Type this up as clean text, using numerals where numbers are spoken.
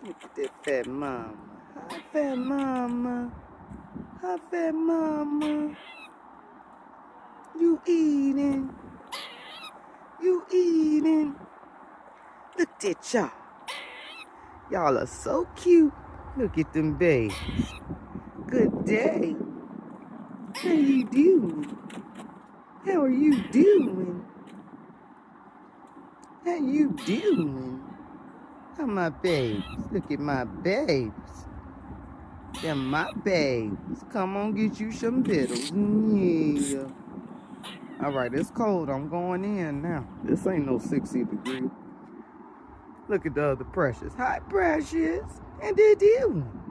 Look at that fat mama. Hi, fat mama. Hi, fat mama. You eating? You eating? Look at y'all. Y'all are so cute. Look at them babes. Good day. How you doing? How are you doing? How you doing? How my babes? Look at my babes. They're my babes. Come on, get you some vittles. Yeah. Alright, it's cold. I'm going in now. This ain't no 60 degree. Look at the other Precious. Hi, Precious. And they doing?